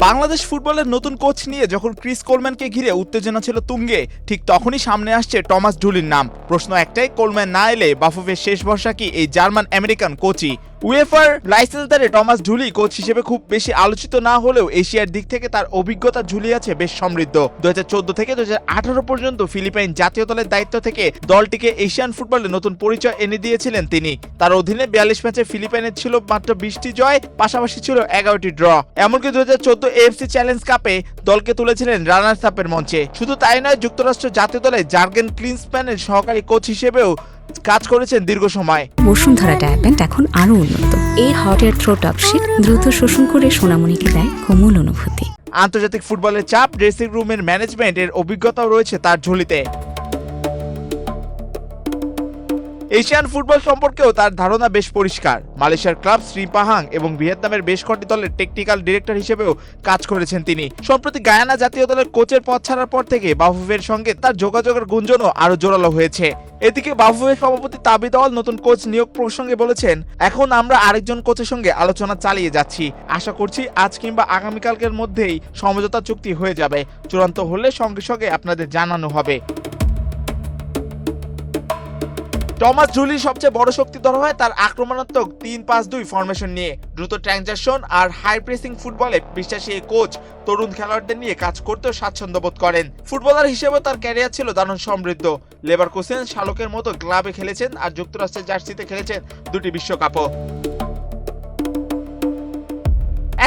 বাংলাদেশ ফুটবলের নতুন কোচ নিয়ে যখন ক্রিস কোলম্যানকে ঘিরে উত্তেজনা ছিল তুঙ্গে, ঠিক তখনই সামনে আসছে টমাস ঢুলির নাম। প্রশ্ন একটাই, কোলম্যান না এলে বাফুফের শেষ ভরসা কি এই জার্মান আমেরিকান কোচই? উয়েফার লাইসেন্সধারে টমাস ঢুলি কোচ হিসেবে খুব বেশি আলোচিত না হলেও এশিয়ার দিক থেকে তার অভিজ্ঞতা ঝুলি আছে বেশ সমৃদ্ধ। 2014 থেকে 2018 পর্যন্ত ফিলিপাইন জাতীয় দলের দায়িত্ব থেকে দলটিকে এশিয়ান ফুটবলে নতুন পরিচয় এনে দিয়েছিলেন তিনি। তার অধীনে 42 ম্যাচে ফিলিপাইনের ছিল মাত্র 20টি জয়, পাশাপাশি ছিল 11টি ড্র। এমনকি 2014 এএফসি চ্যালেঞ্জ কাপে দলকে তুলেছিলেন রানার্স আপের মঞ্চে। শুধু তাই নয়, যুক্তরাষ্ট্র জাতীয় দলে জার্গেন ক্লিন্সম্যানের সহকারী কোচ হিসেবেও কাজ করেছেন দীর্ঘ সময়। বসুন্ধরা ডায়াপেন্ট এখন আরো উন্নত। এই hot air through top sheet দ্রুত শোষণ করে সোনামণিকে দেয় কোমল অনুভূতি। আন্তর্জাতিক ফুটবলের চাপ, ড্রেসিং রুমের ম্যানেজমেন্ট এর অভিজ্ঞতাও রয়েছে তার ঝুলিতে। এশিয়ান ফুটবল সম্পর্কেও তার ধারণা বেশ পরিষ্কার। মালয়েশিয়ার ক্লাব শ্রী পাহাং এবং ভিয়েতনামের বেশ কটি দলের টেকনিক্যাল ডিরেক্টর হিসেবেও কাজ করেছেন তিনি। সম্প্রতি গায়ানা জাতীয় দলের কোচের পদ ছাড়ার পর থেকে বাফুফের সঙ্গে তার যোগাযোগের গুঞ্জনও আরো জোরালো হয়েছে। এদিকে বাফুফের সভাপতি তাবিদ আওয়াল নতুন কোচ নিয়োগ প্রসঙ্গে বলেছেন, এখন আমরা আরেকজন কোচের সঙ্গে আলোচনা চালিয়ে যাচ্ছি। আশা করছি আজ কিংবা আগামীকালকের মধ্যেই সমঝোতা চুক্তি হয়ে যাবে। চূড়ান্ত হলে সঙ্গে সঙ্গে আপনাদের জানানো হবে। টমাস ঢুলির সবচেয়ে বড় শক্তি ধরা হয় তার আক্রমণাত্মক 3-5-2 ফরমেশন নিয়ে। দ্রুত ট্রানজিশন আর হাই প্রেসিং ফুটবলে বিশ্বাসী এই কোচ তরুণ খেলোয়াড়দের নিয়ে কাজ করতেও স্বাচ্ছন্দ্য বোধ করেন। ফুটবলার হিসেবেও তার ক্যারিয়ার ছিল দারুণ সমৃদ্ধ। লেভারকুসেন, শালকের মতো ক্লাবে খেলেছেন আর যুক্তরাষ্ট্রের জার্সিতে খেলেছেন দুটি বিশ্বকাপও।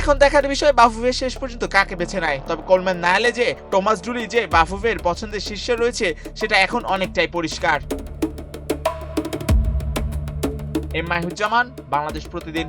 এখন দেখার বিষয় বাফুফের শেষ পর্যন্ত কাকে বেছে নেয়। তবে কোলম্যান না এলে যে টমাস ঢুলি যে বাফুফের পছন্দের শীর্ষে রয়েছে সেটা এখন অনেকটাই পরিষ্কার। এম মাহিউজ্জামান, বাংলাদেশ প্রতিদিন।